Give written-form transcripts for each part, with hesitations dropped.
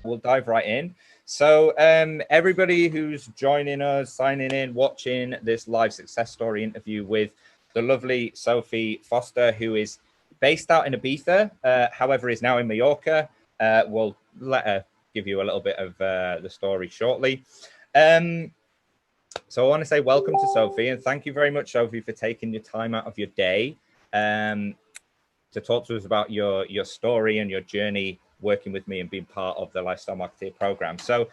We'll dive right in. So everybody who's joining us, signing in, watching this live success story interview with the lovely Sophie Foster, who is based out in Ibiza, however, is now in Mallorca. We'll let her give you a little bit of the story shortly. So I want to say welcome to Sophie, and thank you very much, Sophie, for taking your time out of your day to talk to us about your story and your journey working with me and being part of the Lifestyle Marketeer program. So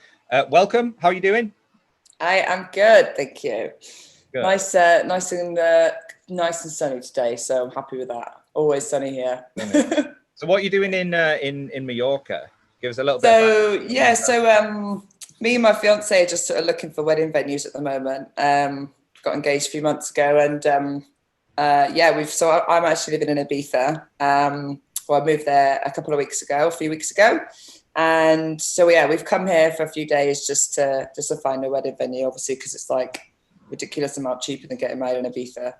welcome. How are you doing? I am good, thank you. Good. Nice and sunny today, so I'm happy with that. Always sunny here. So what are you doing in Mallorca? Give us a little bit. So me and my fiance are just sort of looking for wedding venues at the moment. Got engaged a few months ago, and I'm actually living in Ibiza. I moved there a few weeks ago, and so we've come here for a few days just to find a wedding venue, obviously, because it's like ridiculous amount cheaper than getting married in Ibiza.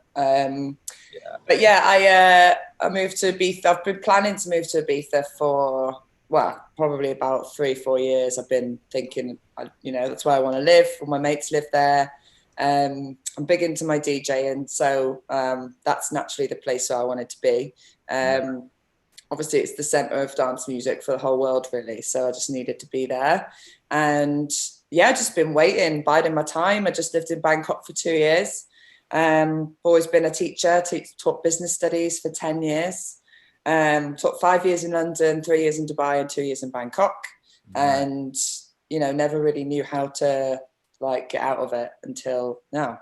But yeah, I moved to Ibiza. I've been planning to move to Ibiza for probably about 3-4 years. I've been thinking, that's where I want to live. All my mates live there. I'm big into my DJing, so that's naturally the place where I wanted to be. Obviously, it's the center of dance music for the whole world, really. So I just needed to be there. And I've just been biding my time. I just lived in Bangkok for 2 years. Always been a teacher, taught business studies for 10 years. Taught 5 years in London, 3 years in Dubai, and 2 years in Bangkok. And, never really knew how to get out of it until now.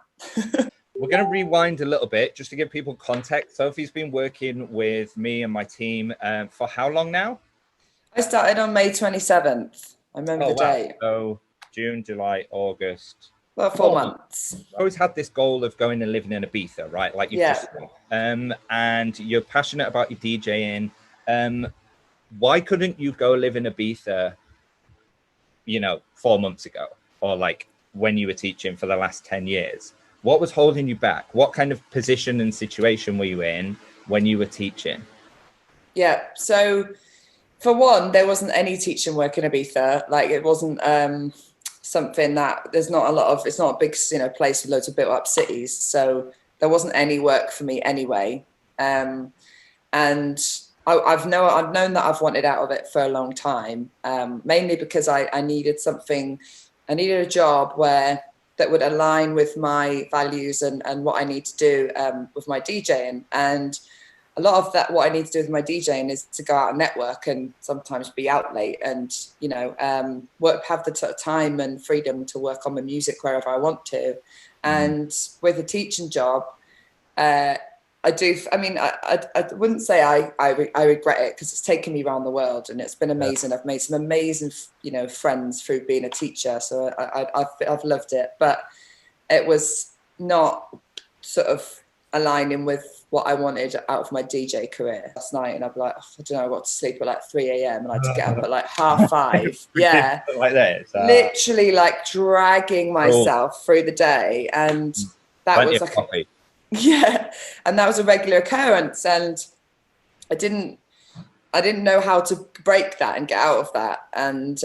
We're going to rewind a little bit just to give people context. Sophie's been working with me and my team for how long now? I started on May 27th. I remember the date. So June, July, August. Well, 4 months. I always had this goal of going and living in Ibiza, right? Like you just said. And you're passionate about your DJing. Why couldn't you go live in Ibiza, 4 months ago, or when you were teaching for the last 10 years? What was holding you back? What kind of position and situation were you in when you were teaching? Yeah, so for one, there wasn't any teaching work in Ibiza. It wasn't something that it's not a big, place with loads of built up cities. So there wasn't any work for me anyway. And I've known that I've wanted out of it for a long time, mainly because I needed a job that would align with my values and what I need to do with my DJing. And a lot of that, what I need to do with my DJing is to go out and network and sometimes be out late and, have the time and freedom to work on my music wherever I want to. And with a teaching job, I wouldn't say I regret it, because it's taken me around the world and it's been amazing. I've made some amazing, friends through being a teacher. So I've loved it, but it was not sort of aligning with what I wanted out of my DJ career. Last night, and I'd be like, I don't know, I got to sleep at 3 a.m. and I had to get up at 5:30. Yeah, like that. Literally dragging myself through the day, and that was coffee. Yeah, and that was a regular occurrence, and I didn't know how to break that and get out of that, and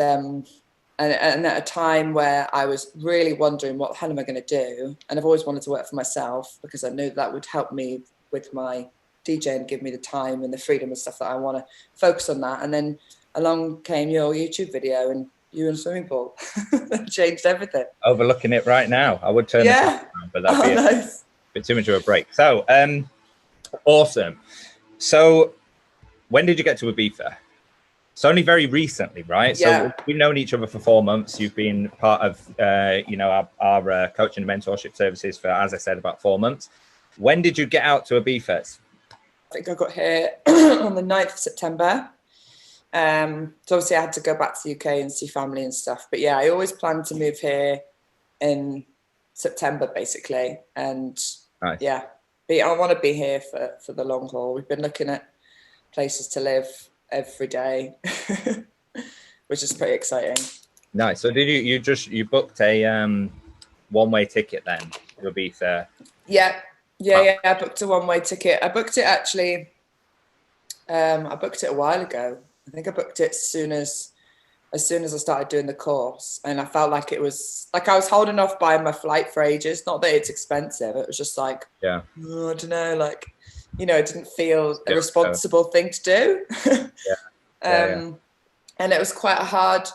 at a time where I was really wondering what the hell am I going to do, and I've always wanted to work for myself because I knew that would help me with my DJ and give me the time and the freedom and stuff that I want to focus on that. And then along came your YouTube video and you in a swimming pool. That changed everything. Overlooking it right now. I would turn it around, but that'd be nice. A bit too much of a break. So awesome. So when did you get to Ibiza? It's only very recently, right? Yeah. So we've known each other for 4 months. You've been part of our coaching and mentorship services for, as I said, about 4 months. When did you get out to Ibiza? I think I got here on the 9th of September. So obviously I had to go back to the UK and see family and stuff. But yeah, I always planned to move here in September, basically. And nice. I want to be here for the long haul. We've been looking at places to live every day, which is pretty exciting. Nice. So did you booked a one-way ticket then to Ibiza? Yeah. I booked a one-way ticket. I booked it actually. I booked it a while ago. I think I booked it as soon as as soon as I started doing the course, and I felt like it was like I was holding off buying my flight for ages. Not that it's expensive. It was just like, Yeah. oh, I don't know, like, you know, it didn't feel a Yeah. responsible thing to do. Yeah. Yeah. And it was quite a hard,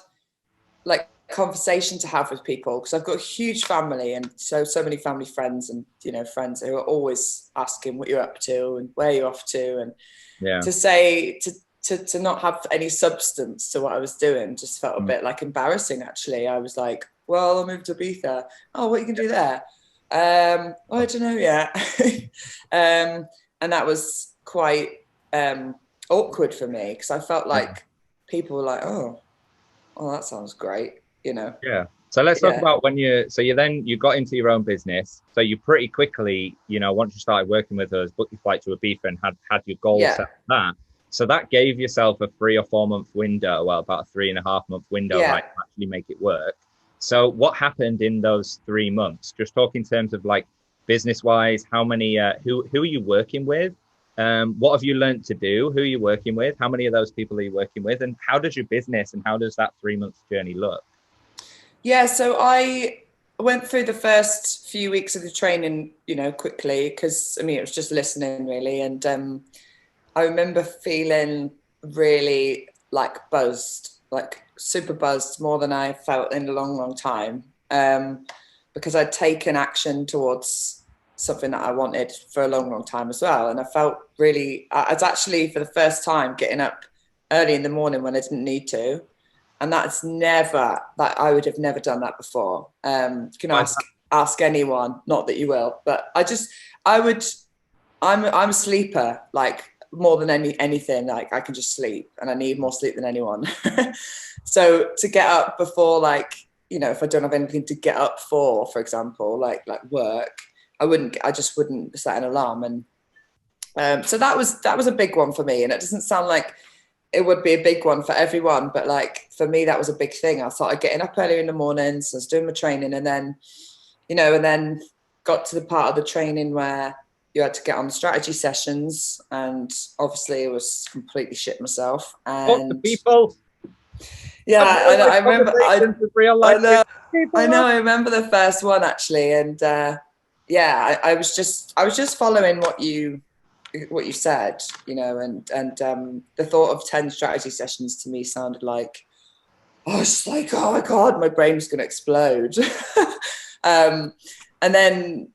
like, conversation to have with people, because I've got a huge family, and so many family friends, and, you know, friends who are always asking what you're up to and where you're off to, and Yeah. to say to not have any substance to what I was doing just felt a bit like embarrassing. Actually, I was like, well, I'll move to Ibiza. Oh, what you can do there? Well, I don't know yet. And that was quite awkward for me, because I felt like people were like, oh, that sounds great, you know. Yeah. So let's talk about when you got into your own business. So you pretty quickly, you know, once you started working with us, booked your flight to Ibiza and had your goal set for that. So that gave yourself a 3 or 4 month window, well, about a 3.5 month window, right, to actually make it work. So what happened in those 3 months? Just talk in terms of like business wise, how many, who are you working with? What have you learned to do? Who are you working with? How many of those people are you working with? And how does your business and how does that 3 month journey look? Yeah, so I went through the first few weeks of the training, you know, quickly, because I mean, it was just listening really. And I remember feeling really like buzzed, like super buzzed, more than I felt in a long time, because I'd taken action towards something that I wanted for a long time as well. And I felt really, I was actually for the first time getting up early in the morning when I didn't need to. And that's never, that I would have never done that before. You can ask anyone, not that you will, but I'm a sleeper, like more than anything. Like I can just sleep, and I need more sleep than anyone. So to get up before, like, you know, if I don't have anything to get up for example, like work, I just wouldn't set an alarm. And so that was a big one for me. And it doesn't sound like it would be a big one for everyone, but like for me, that was a big thing. I started getting up earlier in the mornings, I was doing my training, and then, you know, and then got to the part of the training where you had to get on the strategy sessions, and obviously it was completely shit myself. And the people. Yeah, I remember. I know. I remember the first one actually, and I was just following what you said, you know, and the thought of 10 strategy sessions to me sounded like, I was like, oh my God, my brain's going to explode. And then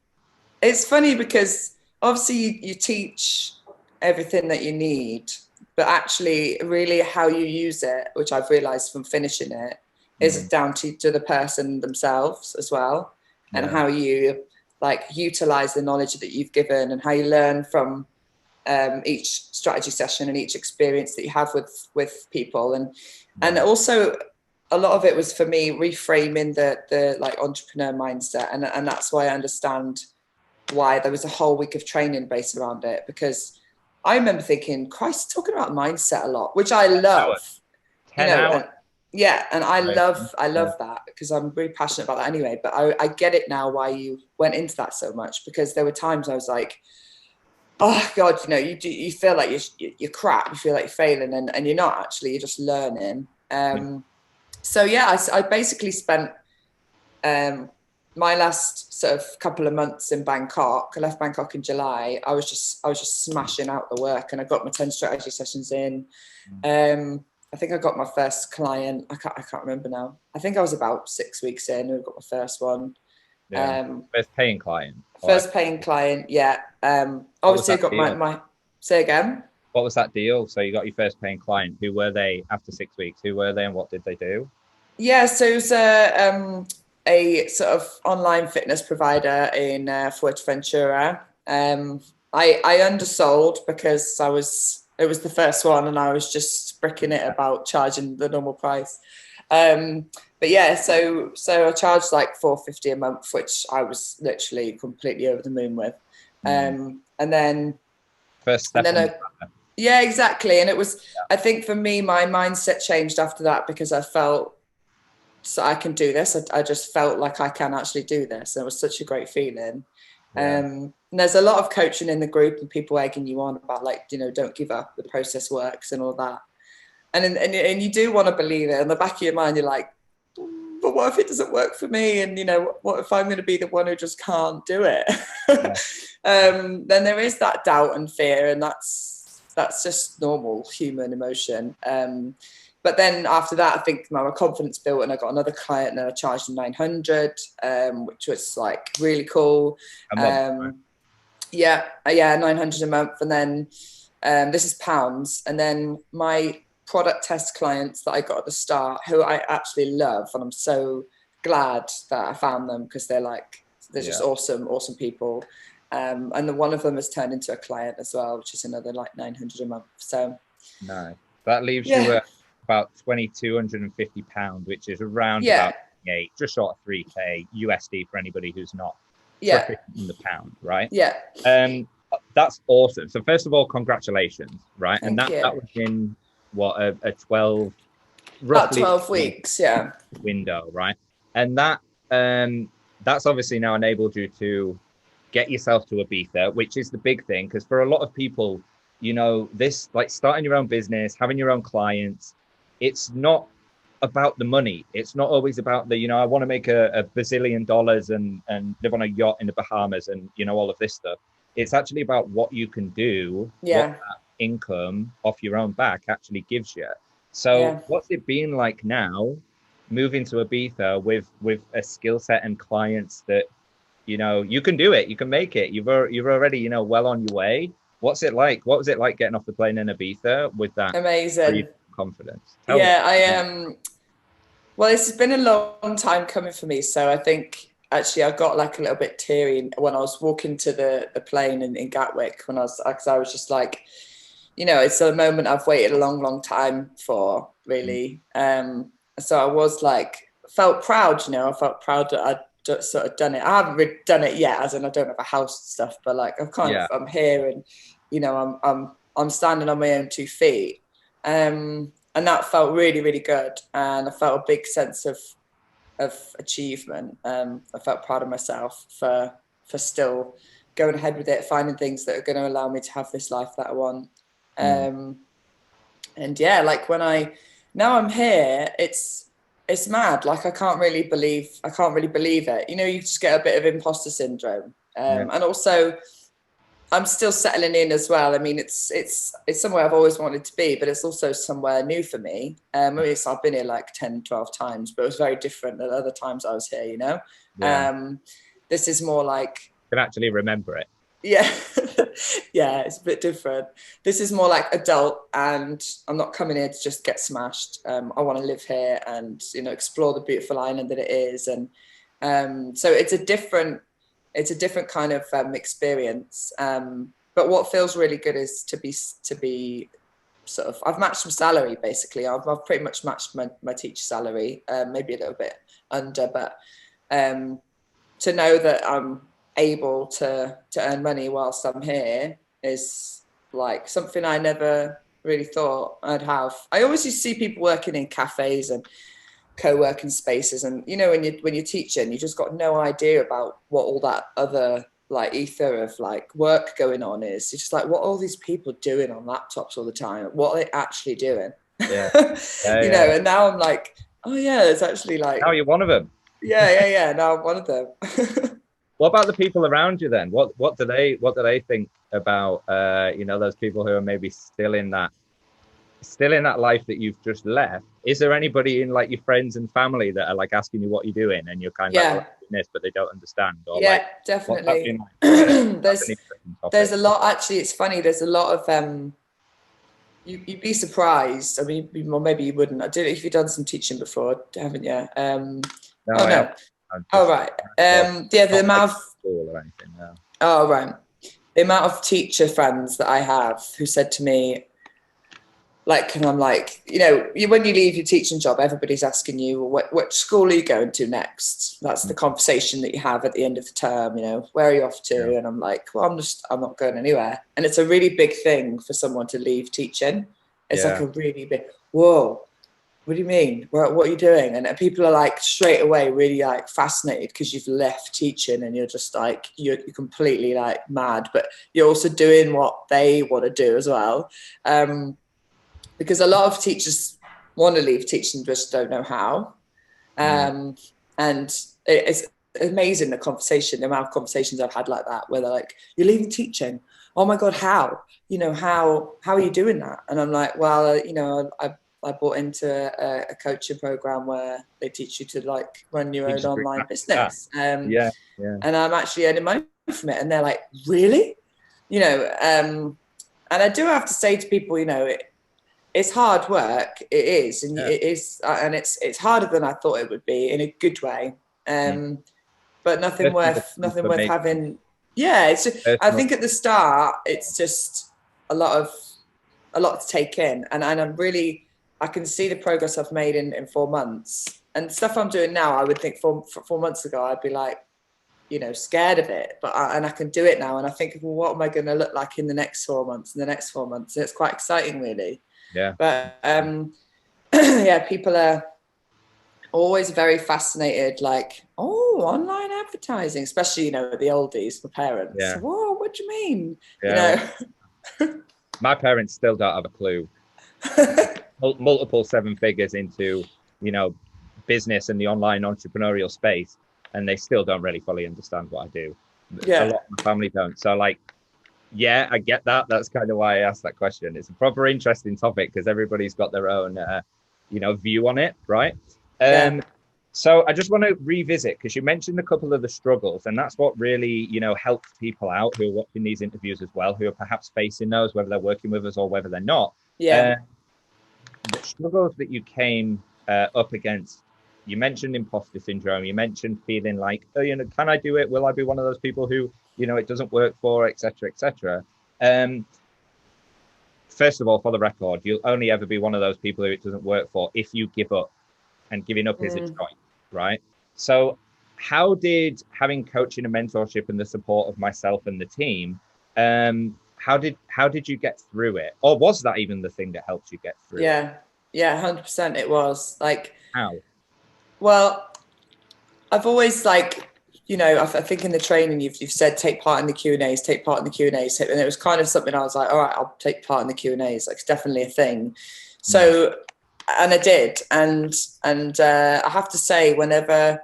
it's funny because obviously you teach everything that you need, but actually really how you use it, which I've realized from finishing it, is down to the person themselves as well. And how you like utilize the knowledge that you've given, and how you learn from each strategy session and each experience that you have with people. And also a lot of it was for me reframing the like entrepreneur mindset, and that's why I understand why there was a whole week of training based around it, because I remember thinking, Christ, talking about mindset a lot, which I love, 10 hours. And I love that, because I'm really passionate about that anyway. But I get it now why you went into that so much, because there were times I was like, oh God, you know, you feel like you're crap, you feel like you're failing, and you're not actually, you're just learning. So yeah, I basically spent my last sort of couple of months in Bangkok. I left Bangkok in July. I was just smashing out the work, and I got my 10 strategy sessions in. I think I got my first client. I can't remember now. I think I was about 6 weeks in, and I got my first one. First paying client. First paying client, yeah. Obviously I got my say again. What was that deal? So you got your first paying client. Who were they after 6 weeks? Who were they and what did they do? Yeah, so it was a sort of online fitness provider in Fuerteventura. I undersold because it was the first one, and I was just bricking it about charging the normal price. But yeah, so I charged like $450 a month, which I was literally completely over the moon with. And then first step. Yeah, exactly. And it was, I think for me, my mindset changed after that, because I felt, so I can do this. I just felt like I can actually do this. And it was such a great feeling. And there's a lot of coaching in the group, and people egging you on about, like, you know, don't give up, the process works and all that. and you do want to believe it. In the back of your mind, you're like, but what if it doesn't work for me? And, you know, what if I'm going to be the one who just can't do it? Yeah. Then there is that doubt and fear, and that's just normal human emotion. But then after that, I think my confidence built, and I got another client, and I charged them 900, which was like really cool. A month, Yeah, 900 a month. And then this is pounds. And then my product test clients that I got at the start, who I actually love, and I'm so glad that I found them, because they're just awesome people. And then one of them has turned into a client as well, which is another like 900 a month. So no, that leaves you at about £2,250, which is around about just short of 3K USD for anybody who's not proficient in the pound, right? Yeah. That's awesome. So first of all, congratulations, right? Thank you. That was in what, a 12, roughly about 12 weeks, window, right? And that's obviously now enabled you to get yourself to Ibiza, which is the big thing, because for a lot of people, you know, this, like, starting your own business, having your own clients, it's not about the money. It's not always about the, you know, I want to make a bazillion dollars and live on a yacht in the Bahamas and, you know, all of this stuff. It's actually about what you can do, what that income off your own back actually gives you. So what's it been like now, moving to Ibiza with a skill set and clients that, you know, you can do it, you can make it, you're already, you know, well on your way. What's it like? What was it like getting off the plane in Ibiza with that amazing confidence? Well, this has been a long time coming for me. So I think actually I got like a little bit teary when I was walking to the plane in Gatwick, because I was just like, you know, it's a moment I've waited a long time for, really. So I was like, felt proud, you know, I felt proud that I'd sort of done it. I haven't really done it yet, as in I don't have a house and stuff, but like I'm here, and, you know, I'm standing on my own 2 feet. And that felt really, really good. And I felt a big sense of achievement. I felt proud of myself for still going ahead with it, finding things that are going to allow me to have this life that I want. And like now I'm here, it's mad. Like I can't really believe it. You know, you just get a bit of imposter syndrome. And also I'm still settling in as well. I mean, it's somewhere I've always wanted to be, but it's also somewhere new for me. I mean, I've been here like 10, 12 times, but it was very different than other times I was here, you know? This is more like... You can actually remember it. Yeah. Yeah, it's a bit different. This is more like adult, and I'm not coming here to just get smashed. I want to live here and, you know, explore the beautiful island that it is. And so it's a different kind of experience. But what feels really good is to be sort of, I've matched my salary, basically. I've pretty much matched my teacher salary, maybe a little bit under, but to know that I'm able to earn money whilst I'm here is like something I never really thought I'd have. I always used to see people working in cafes and co-working spaces, and, you know, when you're teaching, you just got no idea about what all that other like ether of like work going on is. You're just like, what are all these people doing on laptops all the time? What are they actually doing? You know, and now I'm like, oh yeah, it's actually like, now you're one of them. Now I'm one of them. What about the people around you then? What do they think about you know, those people who are maybe still in that life that you've just left? Is there anybody in like your friends and family that are like asking you what you're doing, and you're kind of like, doing this, but they don't understand? Or definitely. There's a lot, actually. It's funny, there's a lot of you'd be surprised. I mean, or maybe you wouldn't. I don't know if you've done some teaching before, haven't you? No. Oh right. The amount of school or anything. No. Oh right. The amount of teacher friends that I have who said to me, like, and I'm like, you know, when you leave your teaching job, everybody's asking you, which school are you going to next? That's the conversation that you have at the end of the term, you know, where are you off to? And I'm like, well, I'm not going anywhere. And it's a really big thing for someone to leave teaching. It's like a really big, whoa, what do you mean? What are you doing? And people are like straight away really like fascinated because you've left teaching, and you're just like, you're completely like mad, but you're also doing what they want to do as well. because a lot of teachers want to leave teaching, just don't know how. And it's amazing the amount of conversations I've had like that, where they're like, "You're leaving teaching? Oh my God, how? You know, how are you doing that?" And I'm like, well, you know, I bought into a coaching program where they teach you to like run your own online business. And I'm actually earning money from it. And they're like, really? You know, and I do have to say to people, you know, it's hard work. It is, and it is, and it's harder than I thought it would be in a good way. But nothing worth having. Yeah, it's just, I think at the start it's just a lot to take in, and I'm really, I can see the progress I've made in 4 months, and stuff I'm doing now. I would think 4 months ago I'd be like, you know, scared of it, but I can do it now, and I think, well, what am I going to look like in the next 4 months? In the next 4 months, and it's quite exciting, really. Yeah. But yeah, people are always very fascinated, like, oh, online advertising, especially, you know, the oldies, my parents. Yeah. Whoa, what do you mean? Yeah. You know, my parents still don't have a clue. Multiple 7 figures into, you know, business and the online entrepreneurial space, and they still don't really fully understand what I do. Yeah. A lot of my family don't. So, like, yeah, I get that. That's kind of why I asked that question. It's a proper interesting topic because everybody's got their own, you know, view on it, right? So I just want to revisit, because you mentioned a couple of the struggles, and that's what really, you know, helps people out who are watching these interviews as well, who are perhaps facing those, whether they're working with us or whether they're not. Yeah. The struggles that you came up against. You mentioned imposter syndrome. You mentioned feeling like, oh, you know, can I do it? Will I be one of those people who, you know, it doesn't work for, etc., etc. First of all, for the record, you'll only ever be one of those people who it doesn't work for if you give up, and giving up is a choice, right? So how did having coaching and mentorship and the support of myself and the team, how did you get through it? Or was that even the thing that helped you get through it? Yeah, 100% it was. Like, how? Well, I've always, like, you know, I think in the training you've said take part in the Q&As, take part in the Q&As, and it was kind of something I was like, all right, I'll take part in the Q&As. Like, it's definitely a thing. So, and I did, and I have to say, whenever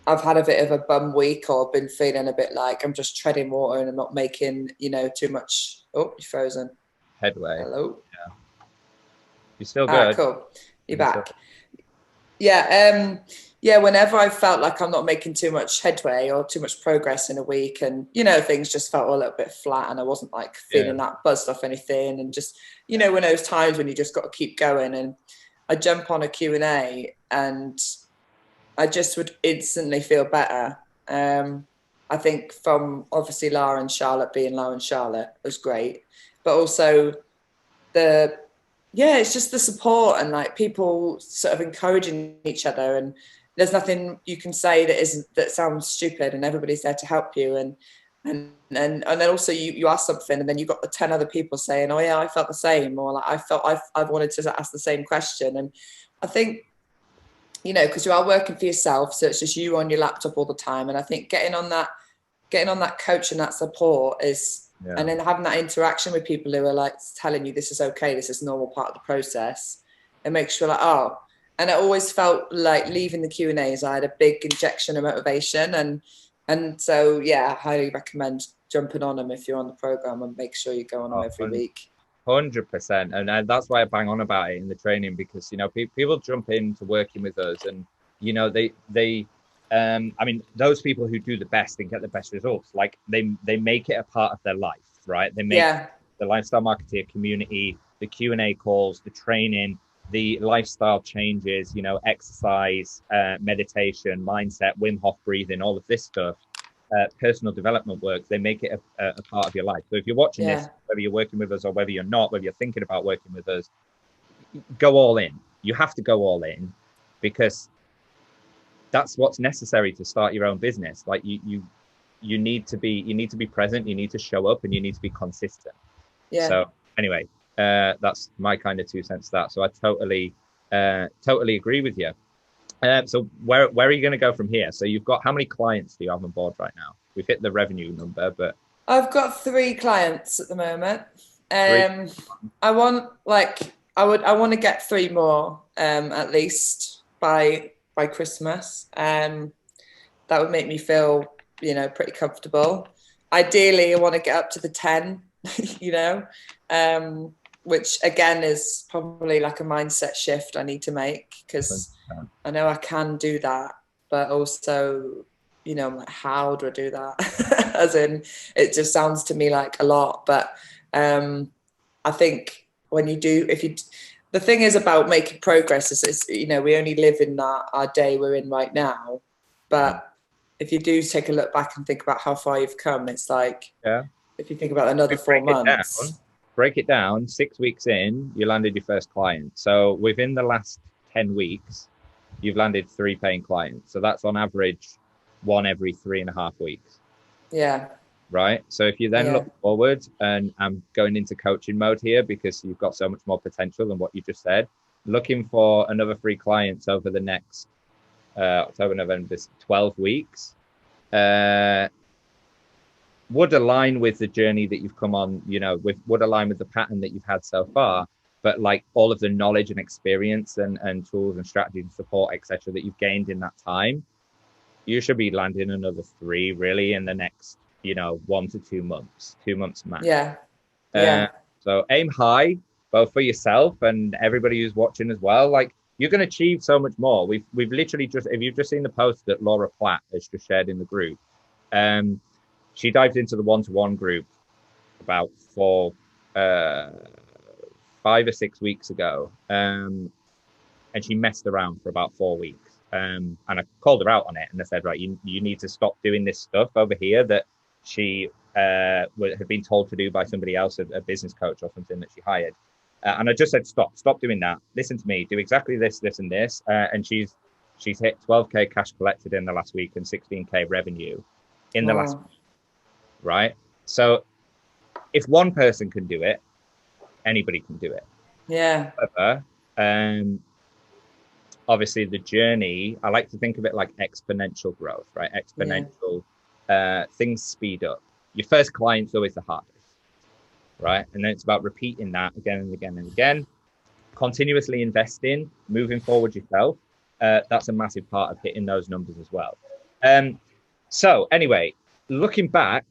I've had a bit of a bum week or been feeling a bit like I'm just treading water and I'm not making, you know, too much. Oh, you're frozen. Headway. Hello. Yeah. You're still good. Cool. You're back. Yeah, whenever I felt like I'm not making too much headway or too much progress in a week, and, you know, things just felt a little bit flat and I wasn't like feeling that buzzed off anything, and just, you know, when those times when you just got to keep going, and I jump on a Q&A and I just would instantly feel better. I think from obviously Lara and Charlotte, being Lara and Charlotte was great, but also it's just the support and like people sort of encouraging each other, and there's nothing you can say that sounds stupid, and everybody's there to help you, and then also you ask something and then you've got the 10 other people saying, oh yeah, I felt the same, or like I've wanted to ask the same question. And I think, you know, because you are working for yourself, so it's just you on your laptop all the time, and I think getting on that coach and that support is, and then having that interaction with people who are like telling you this is okay, this is a normal part of the process, it makes you like, oh. And it always felt like leaving the Q&As, I had a big injection of motivation, and so I highly recommend jumping on them if you're on the program, and make sure you go on them every week. 100%, and that's why I bang on about it in the training, because, you know, people jump into working with us, and, you know, they I mean, those people who do the best and get the best results, like they make it a part of their life, right? They make the Lifestyle Marketeer community, the Q&A calls, the training, the lifestyle changes, you know, exercise, meditation, mindset, Wim Hof breathing, all of this stuff, personal development work, they make it a part of your life. So if you're watching this, whether you're working with us or whether you're not, whether you're thinking about working with us, go all in. You have to go all in, because that's what's necessary to start your own business. Like you need to be present, you need to show up, and you need to be consistent. So anyway, that's my kind of 2 cents to that. So I totally agree with you. So where are you going to go from here? So you've got, how many clients do you have on board right now? We've hit the revenue number, but I've got 3 clients at the moment. I want, like, I want to get 3 more at least by Christmas. That would make me feel, pretty comfortable. Ideally, I want to get up to the 10, which again is probably like a mindset shift I need to make, because I know I can do that, but also, I'm like, how do I do that? As in, it just sounds to me like a lot, but I think when you do, the thing is about making progress is, we only live in our day we're in right now, but if you do take a look back and think about how far you've come, it's like, if you think about another 4 months. Break it down, 6 weeks in, you landed your first client. So within the last 10 weeks, you've landed 3 paying clients. So that's on average 1 every 3.5 weeks. Yeah. Right. So if you then look forward, and I'm going into coaching mode here because you've got so much more potential than what you just said, looking for another 3 clients over the next October, November, 12 weeks would align with the journey that you've come on, would align with the pattern that you've had so far. But like all of the knowledge and experience and tools and strategy and support, etc., that you've gained in that time, you should be landing another 3 really in the next, 1 to 2 months, 2 months max. Yeah. So aim high, both for yourself and everybody who's watching as well. Like, you're going to achieve so much more. We've literally just, if you've just seen the post that Laura Platt has just shared in the group, she dived into the one-to-one group about 5 or 6 weeks ago, and she messed around for about 4 weeks. And I called her out on it, and I said, right, you need to stop doing this stuff over here that she had been told to do by somebody else, a business coach or something that she hired. And I just said, stop doing that. Listen to me, do exactly this, and this. And she's hit 12K cash collected in the last week and 16K revenue in the last week, right? So if one person can do it, anybody can do it. Yeah. However, obviously the journey, I like to think of it like exponential growth, right? Exponential things speed up. Your first client's always the hardest, right? And then it's about repeating that again and again and again, continuously investing, moving forward yourself. That's a massive part of hitting those numbers as well. So anyway, looking back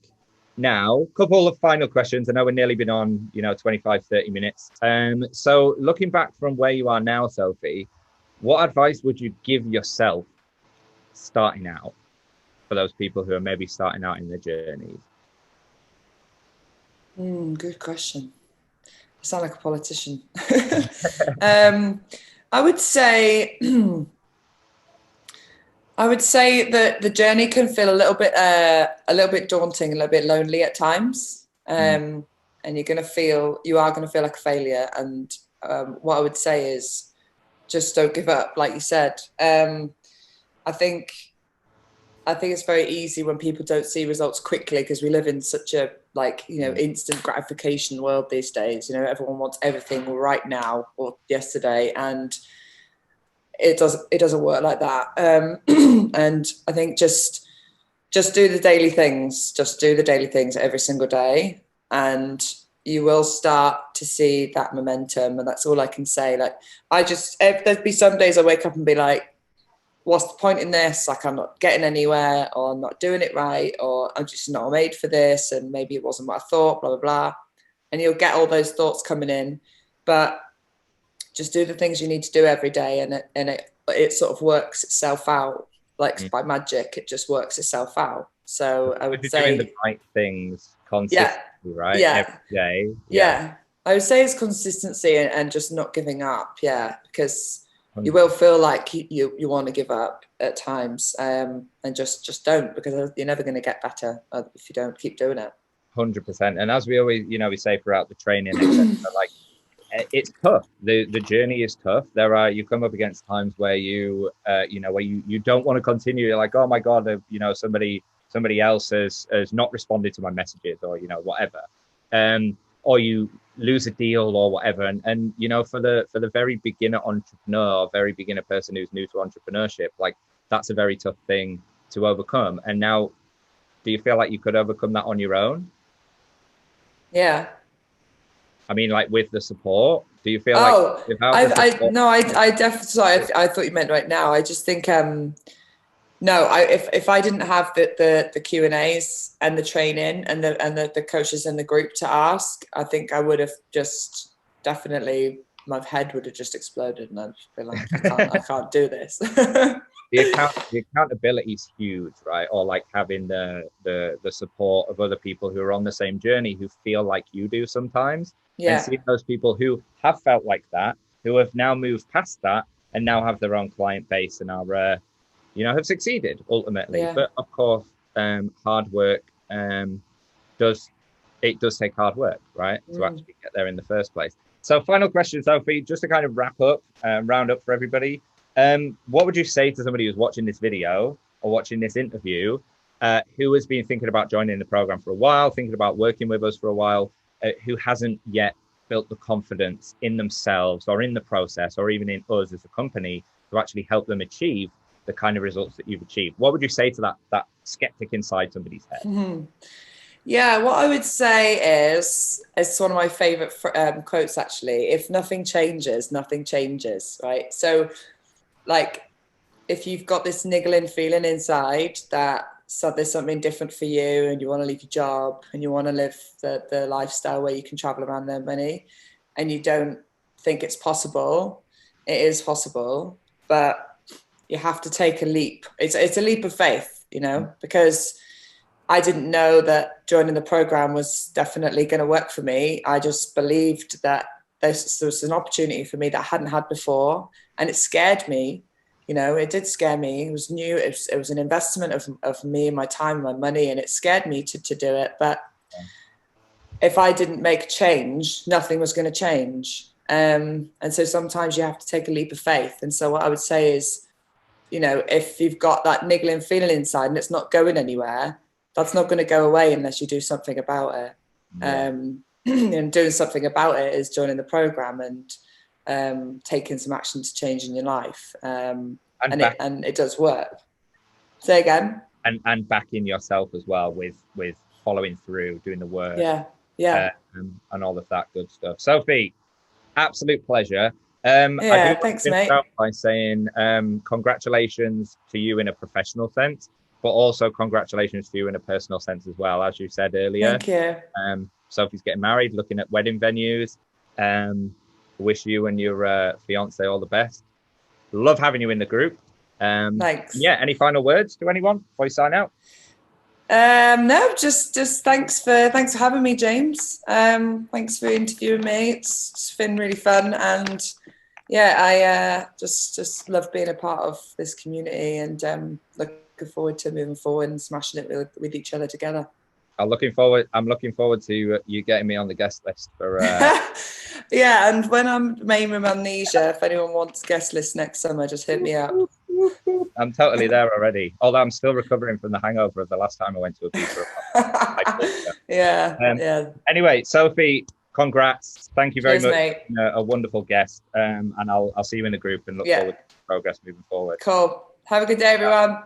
now, couple of final questions. I know we've nearly been on, 25, 30 minutes. So looking back from where you are now, Sophie, what advice would you give yourself starting out, for those people who are maybe starting out in their journeys? Good question. I sound like a politician. I would say that the journey can feel a little bit daunting, a little bit lonely at times, and you are going to feel like a failure. And what I would say is, just don't give up, like you said. I think it's very easy when people don't see results quickly, because we live in such a instant gratification world these days. Everyone wants everything right now or yesterday, and it doesn't work like that. And I think just do the daily things. Just do the daily things every single day, and you will start to see that momentum. And that's all I can say. Like, there'd be some days I wake up and be like, what's the point in this? Like, I'm not getting anywhere, or I'm not doing it right, or I'm just not made for this, and maybe it wasn't what I thought, blah, blah, blah. And you'll get all those thoughts coming in, but just do the things you need to do every day, and it sort of works itself out. Like by magic, it just works itself out. So I would say doing the right things consistently, right? Yeah. Every day. Yeah. I would say it's consistency and just not giving up. Yeah. Because you will feel like you want to give up at times, and just don't, because you're never going to get better if you don't keep doing it. 100%. And as we always, we say throughout the training, like, it's tough. The journey is tough. You come up against times where you don't want to continue. You're like, oh my God, somebody else has not responded to my messages, or whatever, or you lose a deal or whatever. And for the very beginner entrepreneur, or very beginner person who's new to entrepreneurship, like, that's a very tough thing to overcome. And now, do you feel like you could overcome that on your own? Yeah. I mean, like, with the support, Do you feel like I definitely, sorry, I thought you meant right now. I just think, no, if I didn't have the Q&As and the training and the coaches in the group to ask, I think I would have just definitely, my head would have just exploded and I'd be like, I can't do this. The accountability is huge, right? Or like having the support of other people who are on the same journey, who feel like you do sometimes. Yeah. And seeing those people who have felt like that, who have now moved past that and now have their own client base and are have succeeded ultimately. Yeah. But of course, hard work does take hard work, right? To actually get there in the first place. So final question, Sophie, just to kind of wrap up, round up for everybody. What would you say to somebody who's watching this video or watching this interview, who has been thinking about joining the program for a while, thinking about working with us for a while, who hasn't yet built the confidence in themselves or in the process or even in us as a company to actually help them achieve the kind of results that you've achieved? What would you say to that skeptic inside somebody's head? Mm-hmm. Yeah, what I would say is, it's one of my favorite quotes actually: if nothing changes, nothing changes, right? So like, if you've got this niggling feeling inside that there's something different for you and you want to leave your job and you want to live the lifestyle where you can travel around their money and you don't think it's possible, it is possible, but you have to take a leap. It's a leap of faith, because I didn't know that joining the program was definitely going to work for me. I just believed that there was an opportunity for me that I hadn't had before, and it scared me. It did scare me. It was new. It was an investment of me, my time, my money, and it scared me to do it. But if I didn't make a change, nothing was going to change. And so sometimes you have to take a leap of faith. And so what I would say is, if you've got that niggling feeling inside and it's not going anywhere, that's not going to go away unless you do something about it. Yeah. And doing something about it is joining the program and taking some action to change in your life. And it does work. Say again. And backing yourself as well with following through, doing the work. Yeah. And all of that good stuff. Sophie, absolute pleasure. I do thanks, mate. By saying congratulations to you in a professional sense, but also congratulations to you in a personal sense as well. As you said earlier, thank you. Sophie's getting married, looking at wedding venues. Wish you and your fiance all the best. Love having you in the group. Thanks. Yeah. Any final words to anyone before you sign out? No, just thanks for having me, James. Thanks for interviewing me. It's been really fun, and I just love being a part of this community, and looking forward to moving forward and smashing it with each other together. I'm looking forward to you getting me on the guest list for. Yeah, and when I'm main room amnesia, if anyone wants guest list next summer, just hit me up. I'm totally there already. Although I'm still recovering from the hangover of the last time I went to a pizza. Yeah. Anyway, Sophie, congrats. Thank you very much. Mate. A wonderful guest. And I'll see you in the group and look forward to progress moving forward. Cool. Have a good day, everyone.